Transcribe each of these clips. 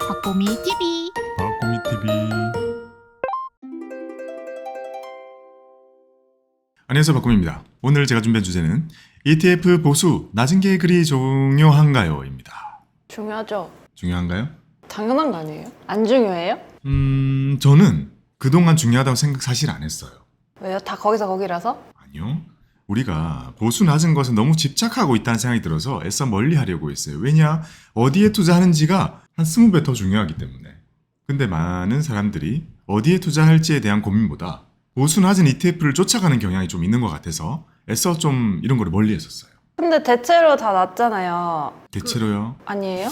박보미 TV. 박보미 TV. 안녕하세요, 박보미입니다. 오늘 제가 준비한 주제는 ETF 보수 낮은 게 그리 중요한가요?입니다. 중요하죠. 중요한가요? 당연한 거 아니에요? 안 중요해요? 저는 그동안 중요하다고 생각 사실 안 했어요. 왜요? 다 거기서 거기라서? 아니요. 우리가 보수 낮은 것에 너무 집착하고 있다는 생각이 들어서 애써 멀리 하려고 했어요. 왜냐? 어디에 투자하는지가 한 20배 더 중요하기 때문에. 근데 많은 사람들이 어디에 투자할지에 대한 고민보다 보수 낮은 ETF를 쫓아가는 경향이 좀 있는 것 같아서 애써 좀 이런 거를 멀리 했었어요. 근데 대체로 다 낮잖아요. 대체로요? 아니에요?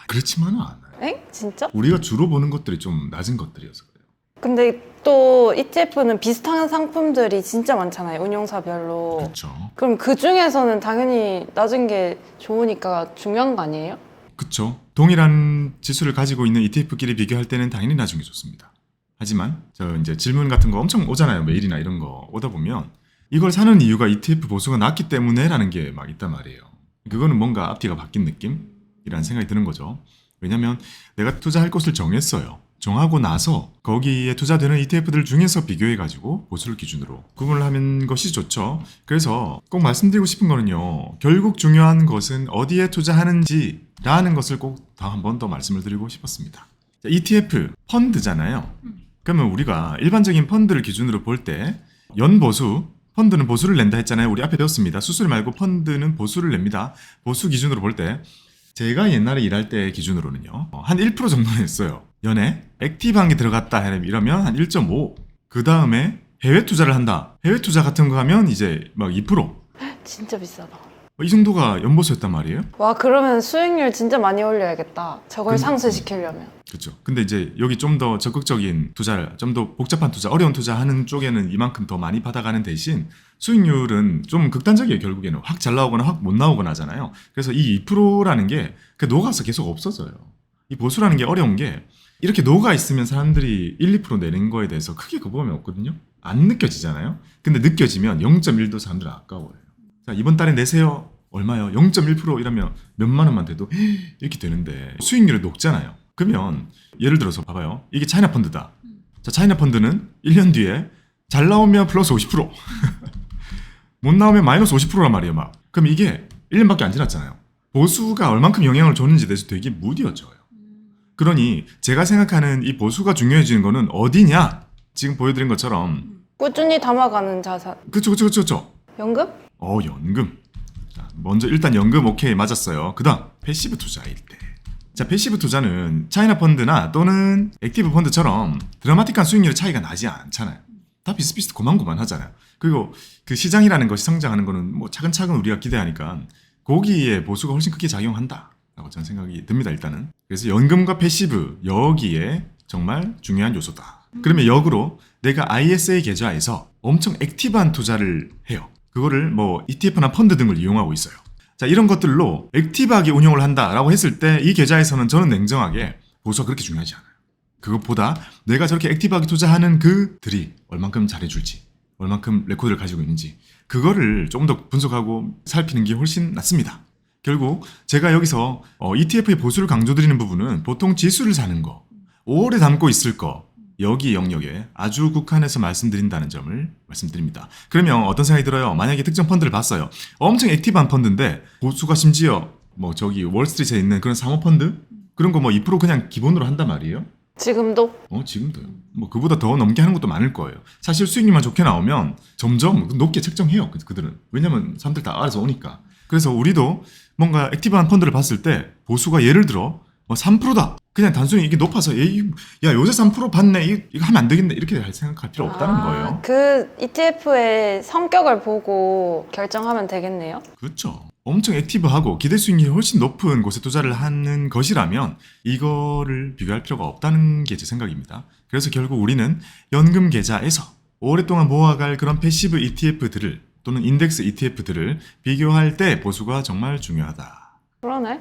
그렇지만은 않아요. 엥? 진짜? 우리가 주로 보는 것들이 좀 낮은 것들이어서 그래요. 근데 또 ETF는 비슷한 상품들이 진짜 많잖아요. 운용사별로. 그렇죠. 그럼 그 중에서는 당연히 낮은 게 좋으니까 중요한 거 아니에요? 그렇죠. 동일한 지수를 가지고 있는 ETF끼리 비교할 때는 당연히 낮은 게 좋습니다. 하지만 저 이제 질문 같은 거 엄청 오잖아요. 메일이나 이런 거 오다 보면 이걸 사는 이유가 ETF 보수가 낮기 때문에라는 게 막 있단 말이에요. 그거는 뭔가 앞뒤가 바뀐 느낌이라는 생각이 드는 거죠. 왜냐면 내가 투자할 곳을 정했어요. 정하고 나서 거기에 투자되는 ETF들 중에서 비교해가지고 보수를 기준으로 구분을 하는 것이 좋죠. 그래서 꼭 말씀드리고 싶은 거는요. 결국 중요한 것은 어디에 투자하는지라는 것을 꼭 한 번 더 말씀을 드리고 싶었습니다. ETF, 펀드잖아요. 그러면 우리가 일반적인 펀드를 기준으로 볼 때 연보수, 펀드는 보수를 낸다 했잖아요. 우리 앞에 배웠습니다. 수수료 말고 펀드는 보수를 냅니다. 보수 기준으로 볼 때 제가 옛날에 일할 때 기준으로는요. 한 1% 정도 냈어요. 연에 액티브한 게 들어갔다 이러면 한 1.5. 그 다음에 해외 투자를 한다. 해외 투자 같은 거 하면 이제 막 2%. 진짜 비싸다. 이 정도가 연보수였단 말이에요. 와, 그러면 수익률 진짜 많이 올려야겠다. 저걸 근데- 상쇄시키려면. 그렇죠. 근데 이제 여기 좀 더 적극적인 투자를, 좀 더 복잡한 투자, 어려운 투자하는 쪽에는 이만큼 더 많이 받아가는 대신 수익률은 좀 극단적이에요. 결국에는 확 잘 나오거나 확 못 나오거나 하잖아요. 그래서 이 2%라는 게 녹아서 계속 없어져요. 이 보수라는 게 어려운 게 이렇게 녹아 있으면 사람들이 1, 2% 내는 거에 대해서 크게 거부감이 없거든요. 안 느껴지잖아요. 근데 느껴지면 0.1도 사람들은 아까워요. 자, 이번 달에 내세요. 얼마요? 0.1% 이러면 몇만 원만 돼도 이렇게 되는데 수익률이 높잖아요. 그러면 예를 들어서 봐봐요. 이게 차이나 펀드다. 자, 차이나 펀드는 1년 뒤에 잘 나오면 플러스 50%. 못 나오면 마이너스 50%란 말이에요, 막. 그럼 이게 1년밖에 안 지났잖아요. 보수가 얼만큼 영향을 줬는지에 대해서 되게 무뎌져요. 그러니 제가 생각하는 이 보수가 중요해지는 거는 어디냐? 지금 보여드린 것처럼. 꾸준히 담아가는 자산. 그쵸. 연금? 연금. 자, 먼저 일단 연금 오케이 맞았어요. 그 다음 패시브 투자일 때. 자, 패시브 투자는 차이나 펀드나 또는 액티브 펀드처럼 드라마틱한 수익률의 차이가 나지 않잖아요. 다 비슷비슷 고만고만 하잖아요. 그리고 그 시장이라는 것이 성장하는 거는 뭐 차근차근 우리가 기대하니까 거기에 보수가 훨씬 크게 작용한다 라고 저는 생각이 듭니다. 일단은. 그래서 연금과 패시브 여기에 정말 중요한 요소다. 그러면 역으로 내가 ISA 계좌에서 엄청 액티브한 투자를 해요. 그거를 뭐 ETF나 펀드 등을 이용하고 있어요. 자, 이런 것들로 액티브하게 운용을 한다라고 했을 때 이 계좌에서는 저는 냉정하게 보수가 그렇게 중요하지 않아요. 그것보다 내가 저렇게 액티브하게 투자하는 그들이 얼만큼 잘해줄지, 얼만큼 레코드를 가지고 있는지 그거를 조금 더 분석하고 살피는 게 훨씬 낫습니다. 결국 제가 여기서 ETF의 보수를 강조드리는 부분은 보통 지수를 사는 거, 오래 담고 있을 거, 여기 영역에 아주 국한해서 말씀드린다는 점을 말씀드립니다. 그러면 어떤 생각이 들어요? 만약에 특정 펀드를 봤어요. 엄청 액티브한 펀드인데 보수가 심지어 뭐 저기 월스트리트에 있는 그런 사모펀드? 그런 거 뭐 2% 그냥 기본으로 한단 말이에요. 지금도? 지금도요. 뭐 그보다 더 넘게 하는 것도 많을 거예요. 사실 수익률만 좋게 나오면 점점 높게 책정해요. 그들은. 왜냐면 사람들 다 알아서 오니까. 그래서 우리도 뭔가 액티브한 펀드를 봤을 때 보수가 예를 들어 3%다. 그냥 단순히 이게 높아서 야 요새 3% 받네 이거 하면 안 되겠네 이렇게 생각할 필요 없다는 거예요. 그 ETF의 성격을 보고 결정하면 되겠네요. 그렇죠. 엄청 액티브하고 기대 수익률이 훨씬 높은 곳에 투자를 하는 것이라면 이거를 비교할 필요가 없다는 게 제 생각입니다. 그래서 결국 우리는 연금 계좌에서 오랫동안 모아갈 그런 패시브 ETF들을 또는 인덱스 ETF들을 비교할 때 보수가 정말 중요하다. 그러네.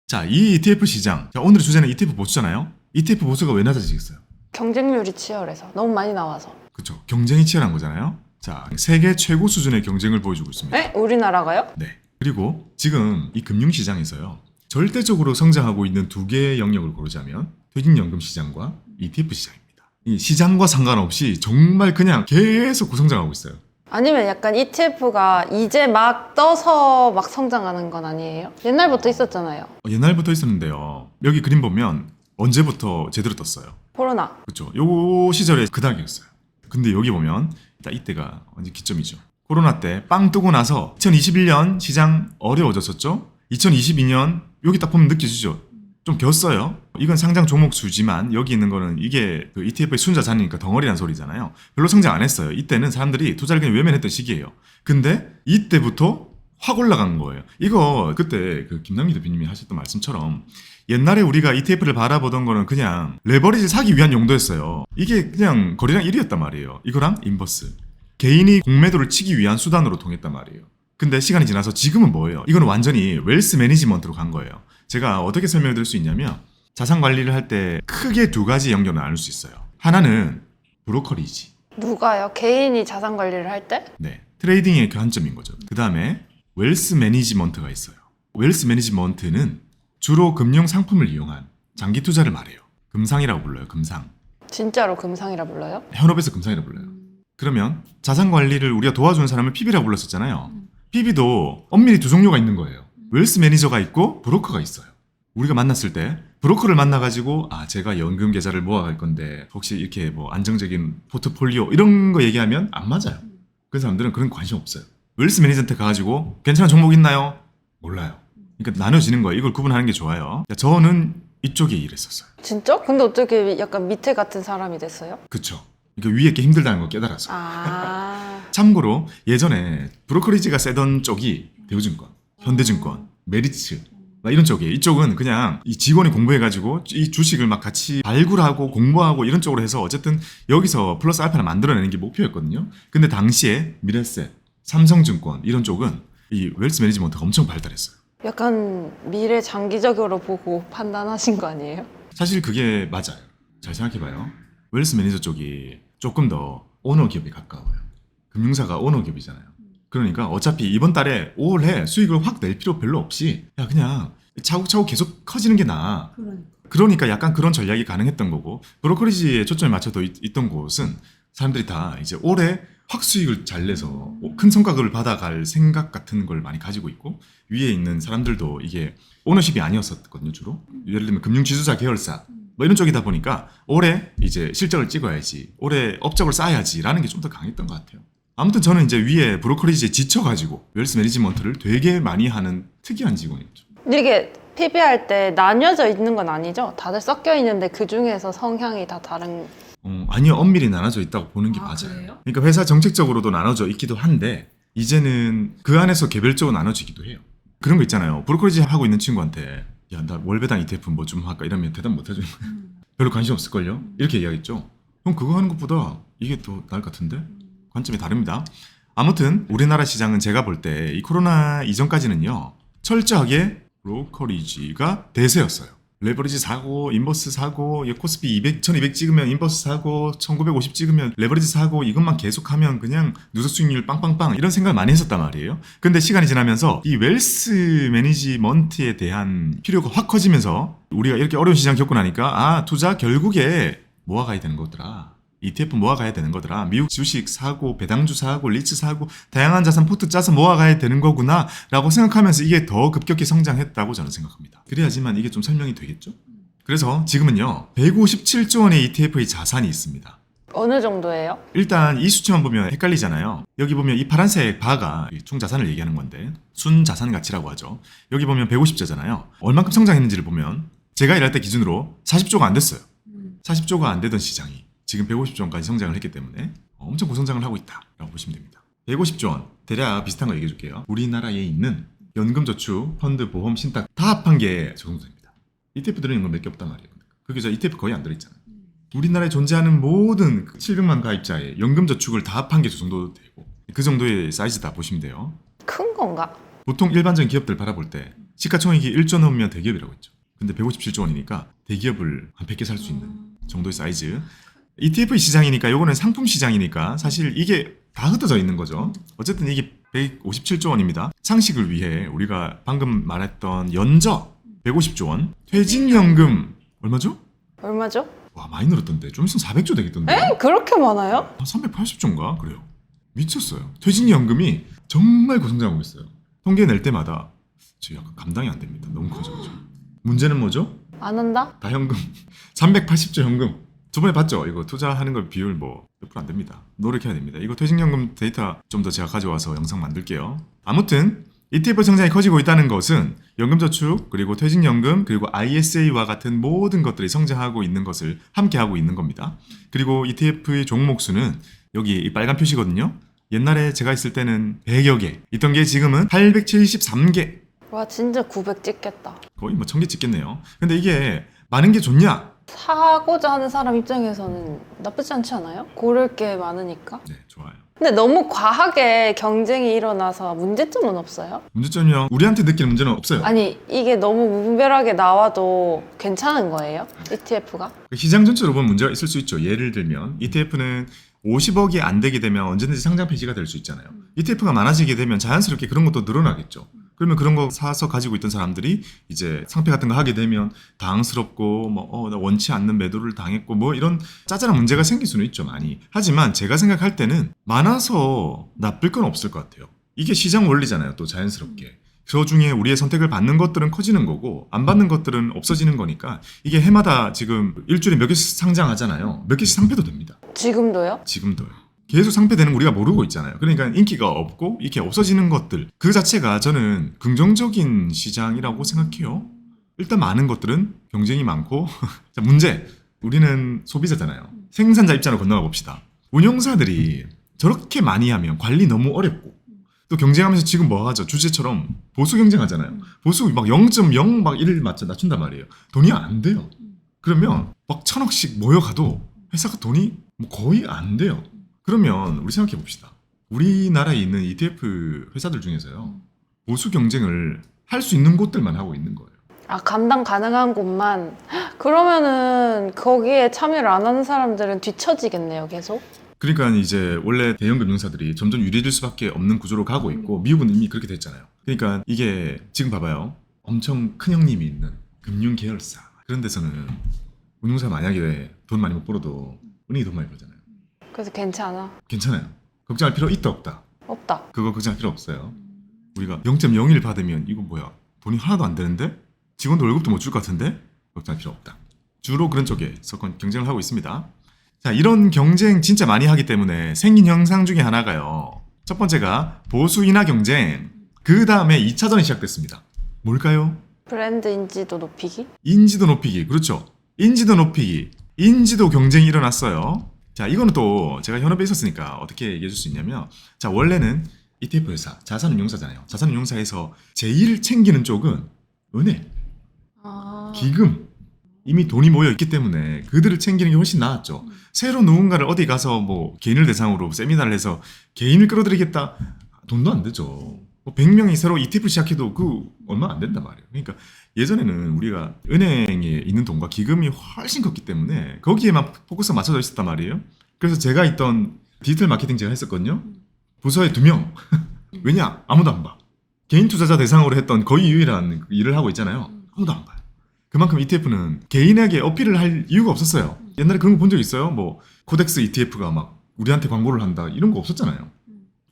자, 이 ETF 시장. 자, 오늘의 주제는 ETF 보수잖아요. ETF 보수가 왜 낮아지겠어요? 경쟁률이 치열해서 너무 많이 나와서. 그렇죠. 경쟁이 치열한 거잖아요. 자, 세계 최고 수준의 경쟁을 보여주고 있습니다. 에? 우리나라가요? 네. 그리고 지금 이 금융시장에서요. 절대적으로 성장하고 있는 두 개의 영역을 고르자면 퇴직연금 시장과 ETF 시장입니다. 이 시장과 상관없이 정말 그냥 계속 고성장하고 있어요. 아니면 약간 ETF가 이제 막 떠서 막 성장하는 건 아니에요? 옛날부터 있었잖아요. 옛날부터 있었는데요. 여기 그림 보면 언제부터 제대로 떴어요. 코로나. 그렇죠. 요 시절에 그 단계였어요. 근데 여기 보면 딱 이때가 완전 기점이죠. 코로나 때 빵 뜨고 나서 2021년 시장 어려워졌었죠. 2022년 여기 딱 보면 느껴지죠. 좀 겼어요. 이건 상장 종목 수지만 여기 있는 거는 이게 그 ETF의 순자산이니까 덩어리란 소리잖아요. 별로 성장 안 했어요. 이때는 사람들이 투자를 그냥 외면했던 시기예요. 근데 이때부터 확 올라간 거예요. 이거 그때 그 김남기 대표님이 하셨던 말씀처럼 옛날에 우리가 ETF를 바라보던 거는 그냥 레버리지 사기 위한 용도였어요. 이게 그냥 거래량 1위였단 말이에요. 이거랑 인버스. 개인이 공매도를 치기 위한 수단으로 통했단 말이에요. 근데 시간이 지나서 지금은 뭐예요? 이건 완전히 웰스 매니지먼트로 간 거예요. 제가 어떻게 설명을 드릴 수 있냐면 자산 관리를 할 때 크게 두 가지 영역을 나눌 수 있어요. 하나는 브로커리지. 누가요? 개인이 자산 관리를 할 때? 네. 트레이딩의 교환점인 거죠. 그 다음에 웰스 매니지먼트가 있어요. 웰스 매니지먼트는 주로 금융 상품을 이용한 장기 투자를 말해요. 금상이라고 불러요. 금상. 진짜로 금상이라 불러요? 현업에서 금상이라고 불러요. 그러면 자산 관리를 우리가 도와주는 사람을 PB라고 불렀었잖아요. PB도 엄밀히 두 종류가 있는 거예요. 웰스 매니저가 있고 브로커가 있어요. 우리가 만났을 때 브로커를 만나가지고 제가 연금 계좌를 모아갈 건데 혹시 이렇게 뭐 안정적인 포트폴리오 이런 거 얘기하면 안 맞아요. 그 사람들은 그런 관심 없어요. 웰스 매니저한테 가가지고 괜찮은 종목 있나요? 몰라요. 그러니까 나눠지는 거예요. 이걸 구분하는 게 좋아요. 저는 이쪽에 일했었어요. 진짜? 근데 어떻게 약간 밑에 같은 사람이 됐어요? 그쵸. 그러니까 위에 게 힘들다는 걸 깨달았어요. 참고로 예전에 브로커리지가 세던 쪽이 대우증권, 현대증권, 메리츠 막 이런 쪽이에요. 이쪽은 그냥 이 직원이 공부해가지고 이 주식을 막 같이 발굴하고 공부하고 이런 쪽으로 해서 어쨌든 여기서 플러스 알파를 만들어내는 게 목표였거든요. 근데 당시에 미래셋, 삼성증권 이런 쪽은 이 웰스 매니지먼트가 엄청 발달했어요. 약간 미래 장기적으로 보고 판단하신 거 아니에요? 사실 그게 맞아요. 잘 생각해봐요. 웰스 매니저 쪽이 조금 더 오너 기업에 가까워요. 금융사가 오너 기업이잖아요. 그러니까 어차피 이번 달에 올해 수익을 확 낼 필요 별로 없이 그냥 차곡차곡 계속 커지는 게 나아. 그러니까 약간 그런 전략이 가능했던 거고 브로커리지에 초점을 맞춰져 있던 곳은 사람들이 다 이제 올해 확 수익을 잘 내서 큰 성과급을 받아갈 생각 같은 걸 많이 가지고 있고 위에 있는 사람들도 이게 오너십이 아니었었거든요. 주로 예를 들면 금융지주사 계열사 뭐 이런 쪽이다 보니까 올해 이제 실적을 찍어야지 올해 업적을 쌓아야지라는 게 좀 더 강했던 것 같아요. 아무튼 저는 이제 위에 브로커리지에 지쳐가지고 웰스 매니지먼트를 되게 많이 하는 특이한 직원이었죠. 근데 이게 PB할 때 나뉘어져 있는 건 아니죠? 다들 섞여 있는데 그 중에서 성향이 다 다른. 아니요. 엄밀히 나눠져 있다고 보는 게 맞아요. 그래요? 그러니까 회사 정책적으로도 나눠져 있기도 한데 이제는 그 안에서 개별적으로 나눠지기도 해요. 그런 거 있잖아요. 브로커리지 하고 있는 친구한테 야, 나 월배당 ETF 뭐 좀 할까 이러면 대답 못 해주는 거예요. 별로 관심 없을걸요? 이렇게 얘기하겠죠. 형 그거 하는 것보다 이게 더 나을 것 같은데? 관점이 다릅니다. 아무튼 우리나라 시장은 제가 볼 때 이 코로나 이전까지는요. 철저하게 브로커리지가 대세였어요. 레버리지 사고 인버스 사고 코스피 200, 1200 찍으면 인버스 사고 1950 찍으면 레버리지 사고 이것만 계속하면 그냥 누적 수익률 빵빵빵 이런 생각을 많이 했었단 말이에요. 근데 시간이 지나면서 이 웰스 매니지먼트에 대한 필요가 확 커지면서 우리가 이렇게 어려운 시장 겪고 나니까 투자 결국에 모아가야 되는 거더라. ETF 모아가야 되는 거더라. 미국 주식 사고 배당주 사고 리츠 사고 다양한 자산 포트 짜서 모아가야 되는 거구나 라고 생각하면서 이게 더 급격히 성장했다고 저는 생각합니다. 그래야지만 이게 좀 설명이 되겠죠. 그래서 지금은요 157조 원의 ETF의 자산이 있습니다. 어느 정도예요? 일단 이 수치만 보면 헷갈리잖아요. 여기 보면 이 파란색 바가 총 자산을 얘기하는 건데 순자산 가치라고 하죠. 여기 보면 150조잖아요. 얼만큼 성장했는지를 보면 제가 일할 때 기준으로 40조가 안 됐어요. 40조가 안 되던 시장이 지금 150조 원까지 성장을 했기 때문에 엄청 고성장을 하고 있다라고 보시면 됩니다. 150조 원 대략 비슷한 거 얘기해 줄게요. 우리나라에 있는 연금저축, 펀드, 보험, 신탁 다 합한 게 저 정도 됩니다. ETF 들어있는 건 몇 개 없단 말이에요. 그게 저 ETF 거의 안 들어있잖아요. 우리나라에 존재하는 모든 700만 가입자의 연금저축을 다 합한 게 저 정도 되고 그 정도의 사이즈다 보시면 돼요. 큰 건가? 보통 일반적인 기업들 바라볼 때 시가총액이 1조 넘으면 대기업이라고 했죠. 근데 157조 원이니까 대기업을 한 100개 살 수 있는 정도의 사이즈. ETF 시장이니까 요거는 상품 시장이니까 사실 이게 다 흩어져 있는 거죠. 어쨌든 이게 157조 원입니다. 상식을 위해 우리가 방금 말했던 연저 150조 원. 퇴직연금 얼마죠? 얼마죠? 와, 많이 늘었던데. 좀 있으면 400조 되겠던데. 에? 그렇게 많아요? 380조인가? 그래요. 미쳤어요. 퇴직연금이 정말 고성장하고 있어요. 통계 낼 때마다 저 약간 감당이 안 됩니다. 너무 커져가지고. 문제는 뭐죠? 안 한다? 다 현금. 380조 현금. 저번에 봤죠? 이거 투자하는 거 비율 뭐 몇 프로 안 됩니다. 노력해야 됩니다. 이거 퇴직연금 데이터 좀 더 제가 가져와서 영상 만들게요. 아무튼 ETF 성장이 커지고 있다는 것은 연금저축 그리고 퇴직연금 그리고 ISA와 같은 모든 것들이 성장하고 있는 것을 함께 하고 있는 겁니다. 그리고 ETF의 종목 수는 여기 이 빨간 표시거든요. 옛날에 제가 있을 때는 100여 개 있던 게 지금은 873개. 와 진짜 900 찍겠다. 거의 뭐 1000개 찍겠네요. 근데 이게 많은 게 좋냐? 사고자 하는 사람 입장에서는 나쁘지 않지 않아요? 고를 게 많으니까. 네, 좋아요. 근데 너무 과하게 경쟁이 일어나서 문제점은 없어요? 문제점이요. 우리한테 느끼는 문제는 없어요. 아니 이게 너무 무분별하게 나와도 괜찮은 거예요? ETF가? 시장 전체로 보면 문제가 있을 수 있죠. 예를 들면 ETF는 50억이 안 되게 되면 언제든지 상장 폐지가 될 수 있잖아요. ETF가 많아지게 되면 자연스럽게 그런 것도 늘어나겠죠. 그러면 그런 거 사서 가지고 있던 사람들이 이제 상패 같은 거 하게 되면 당황스럽고 나 원치 않는 매도를 당했고 뭐 이런 짜잘한 문제가 생길 수는 있죠, 많이. 하지만 제가 생각할 때는 많아서 나쁠 건 없을 것 같아요. 이게 시장 원리잖아요, 또 자연스럽게. 그 중에 우리의 선택을 받는 것들은 커지는 거고 안 받는 것들은 없어지는 거니까 이게 해마다 지금 일주일에 몇 개씩 상장하잖아요. 몇 개씩 상패도 됩니다. 지금도요? 지금도요. 계속 상패되는 거 우리가 모르고 있잖아요. 그러니까 인기가 없고 이렇게 없어지는 것들 그 자체가 저는 긍정적인 시장이라고 생각해요. 일단 많은 것들은 경쟁이 많고 자, 문제. 우리는 소비자잖아요. 생산자 입장으로 건너가 봅시다. 운용사들이 저렇게 많이 하면 관리 너무 어렵고 또 경쟁하면서 지금 뭐 하죠? 주제처럼 보수 경쟁하잖아요. 보수 막 0.0 막 1을 낮춘단 말이에요. 돈이 안 돼요. 그러면 막 1000억씩 모여가도 회사가 돈이 뭐 거의 안 돼요. 그러면 우리 생각해 봅시다. 우리나라에 있는 ETF 회사들 중에서요. 보수 경쟁을 할 수 있는 곳들만 하고 있는 거예요. 아 감당 가능한 곳만? 그러면은 거기에 참여를 안 하는 사람들은 뒤처지겠네요 계속? 그러니까 이제 원래 대형 금융사들이 점점 유리해질 수밖에 없는 구조로 가고 있고 미국은 이미 그렇게 됐잖아요. 그러니까 이게 지금 봐봐요. 엄청 큰 형님이 있는 금융 계열사 그런 데서는 운용사 만약에 돈 많이 못 벌어도 은행이 돈 많이 벌잖아요. 그래서 괜찮아? 괜찮아요. 걱정할 필요 있다 없다. 없다. 그거 걱정할 필요 없어요. 우리가 0.01 받으면 이거 뭐야 돈이 하나도 안 되는데 직원도 월급도 못 줄 것 같은데 걱정할 필요 없다. 주로 그런 쪽에서 경쟁을 하고 있습니다. 자, 이런 경쟁 진짜 많이 하기 때문에 생긴 현상 중에 하나가요. 첫 번째가 보수 인하 경쟁. 그 다음에 2차전이 시작됐습니다. 뭘까요? 브랜드 인지도 높이기? 인지도 높이기. 그렇죠. 인지도 높이기. 인지도 경쟁이 일어났어요. 자, 이거는 또 제가 현업에 있었으니까 어떻게 얘기해 줄 수 있냐면 자, 원래는 ETF 회사, 자산운용사잖아요. 자산운용사에서 제일 챙기는 쪽은 은행, 기금. 이미 돈이 모여 있기 때문에 그들을 챙기는 게 훨씬 나았죠. 새로 누군가를 어디 가서 뭐 개인을 대상으로 세미나를 해서 개인을 끌어들이겠다. 돈도 안 되죠. 뭐 100명이 새로 ETF 시작해도 그 얼마 안 된단 말이에요. 그러니까 예전에는 우리가 은행에 있는 돈과 기금이 훨씬 컸기 때문에 거기에만 포커스가 맞춰져 있었단 말이에요. 그래서 제가 있던 디지털 마케팅 제가 했었거든요. 부서에 2명. 왜냐? 아무도 안 봐. 개인 투자자 대상으로 했던 거의 유일한 일을 하고 있잖아요. 아무도 안 봐요. 그만큼 ETF는 개인에게 어필을 할 이유가 없었어요. 옛날에 그런 거 본 적 있어요? 뭐 코덱스 ETF가 막 우리한테 광고를 한다 이런 거 없었잖아요.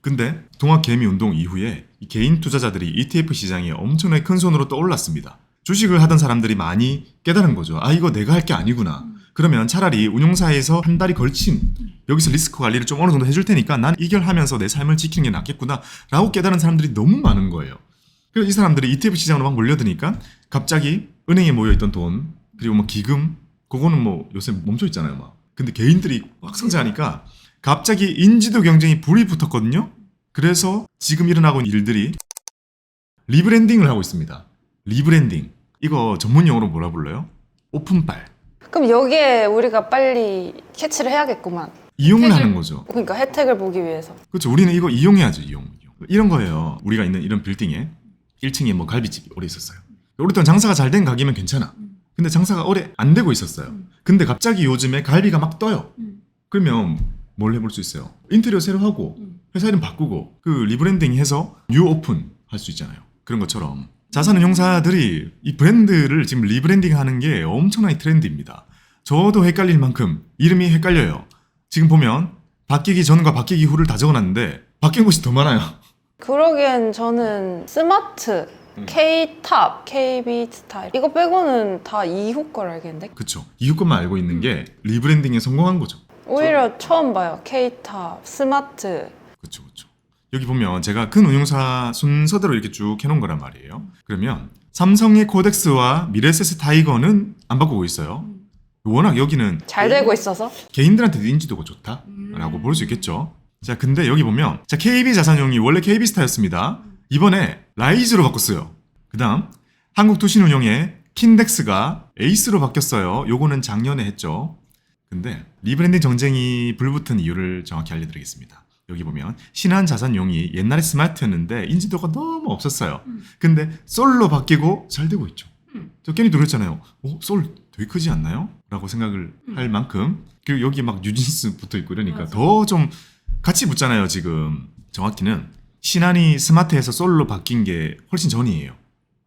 근데 동학개미운동 이후에 이 개인 투자자들이 ETF 시장에 엄청나게 큰 손으로 떠올랐습니다. 주식을 하던 사람들이 많이 깨달은 거죠. 아 이거 내가 할 게 아니구나. 그러면 차라리 운용사에서 한 달이 걸친 여기서 리스크 관리를 좀 어느 정도 해줄 테니까 난 이결하면서 내 삶을 지키는 게 낫겠구나 라고 깨달은 사람들이 너무 많은 거예요. 그래서 이 사람들이 ETF 시장으로 막 몰려드니까 갑자기 은행에 모여있던 돈 그리고 뭐 기금 그거는 뭐 요새 멈춰 있잖아요 막. 근데 개인들이 막 성장하니까 갑자기 인지도 경쟁이 불이 붙었거든요. 그래서 지금 일어나고 있는 일들이 리브랜딩을 하고 있습니다. 리브랜딩 이거 전문 용어로 뭐라 불러요? 오픈빨. 그럼 여기에 우리가 빨리 캐치를 해야겠구만. 이용을 하는 거죠. 그러니까 혜택을 보기 위해서. 그렇죠. 우리는 이거 이용해야죠. 이런 거예요. 우리가 있는 이런 빌딩에 1층에 뭐 갈비집이 오래 있었어요. 오랫동안 장사가 잘 된 가게면 괜찮아. 근데 장사가 오래 안 되고 있었어요. 근데 갑자기 요즘에 갈비가 막 떠요. 그러면 뭘 해볼 수 있어요? 인테리어 새로 하고 회사 이름 바꾸고 그 리브랜딩 해서 뉴 오픈 할 수 있잖아요. 그런 것처럼 자산운용사들이 이 브랜드를 지금 리브랜딩하는 게 엄청나게 트렌드입니다. 저도 헷갈릴 만큼 이름이 헷갈려요. 지금 보면 바뀌기 전과 바뀌기 후를 다 적어놨는데 바뀐 곳이 더 많아요. 그러기엔 저는 스마트, K-탑, KB 스타일 이거 빼고는 다 이후 걸 알겠는데? 그쵸. 이후 것만 알고 있는 게 리브랜딩에 성공한 거죠. 오히려 처음 봐요. K-탑, 스마트. 그쵸. 여기 보면 제가 큰 운용사 순서대로 이렇게 쭉 해놓은 거란 말이에요. 그러면 삼성의 코덱스와 미래에셋의 타이거는 안 바꾸고 있어요. 워낙 여기는 잘 되고 있어서? 개인들한테도 인지도가 좋다라고 볼 수 있겠죠. 자, 근데 여기 보면 자 KB 자산운용이 원래 KB스타였습니다. 이번에 라이즈로 바꿨어요. 그 다음 한국투신운용의 킨덱스가 에이스로 바뀌었어요. 요거는 작년에 했죠. 근데 리브랜딩 정쟁이 불붙은 이유를 정확히 알려드리겠습니다. 여기 보면 신한자산용이 옛날에 스마트였는데 인지도가 너무 없었어요. 근데 솔로 바뀌고 잘 되고 있죠. 저 괜히 놀랐잖아요. 솔 되게 크지 않나요? 라고 생각을 할 만큼. 그리고 여기 막 뉴진스 붙어 있고 이러니까 더 좀 같이 붙잖아요. 지금 정확히는 신한이 스마트에서 솔로 바뀐 게 훨씬 전이에요.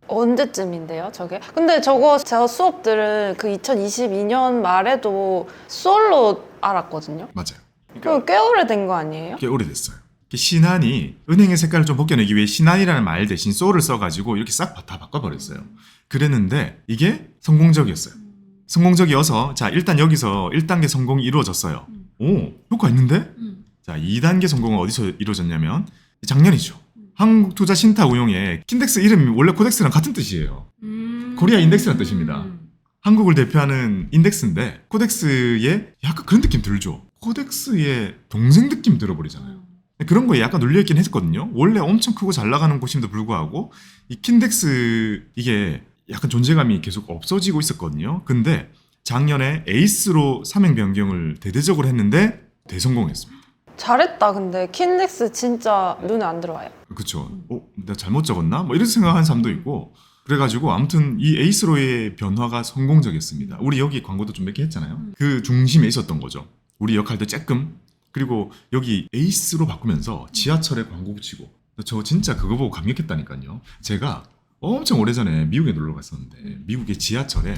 언제쯤인데요, 저게? 근데 저거 제 수업들은 그 2022년 말에도 솔로 알았거든요. 맞아요. 그럼 꽤 오래된 거 아니에요? 꽤 오래됐어요. 신한이 은행의 색깔을 좀 벗겨내기 위해 신한이라는 말 대신 솔을 써가지고 이렇게 싹 다 바꿔버렸어요. 그랬는데 이게 성공적이었어요. 성공적이어서 자 일단 여기서 1단계 성공이 이루어졌어요. 오, 효과 있는데? 자 2단계 성공은 어디서 이루어졌냐면 작년이죠. 한국투자신탁운용의 킨덱스 이름이 원래 코덱스랑 같은 뜻이에요. 코리아 인덱스라는 뜻입니다. 한국을 대표하는 인덱스인데 코덱스에 약간 그런 느낌 들죠. 코덱스의 동생 느낌 들어버리잖아요. 그런 거에 약간 눌려있긴 했거든요. 원래 엄청 크고 잘 나가는 곳임에도 불구하고 이 킨덱스 이게 약간 존재감이 계속 없어지고 있었거든요. 근데 작년에 에이스로 사명 변경을 대대적으로 했는데 대성공했습니다. 잘했다. 근데 킨덱스 진짜 눈에 안 들어와요. 그쵸. 내가 잘못 적었나? 뭐 이런 생각하는 사람도 있고 그래가지고 아무튼 이 에이스로의 변화가 성공적이었습니다. 우리 여기 광고도 좀 몇 개 했잖아요. 그 중심에 있었던 거죠. 우리 역할도 쬐끔 그리고 여기 에이스로 바꾸면서 지하철에 광고 붙이고 저 진짜 그거 보고 감격했다니까요. 제가 엄청 오래전에 미국에 놀러 갔었는데 미국의 지하철에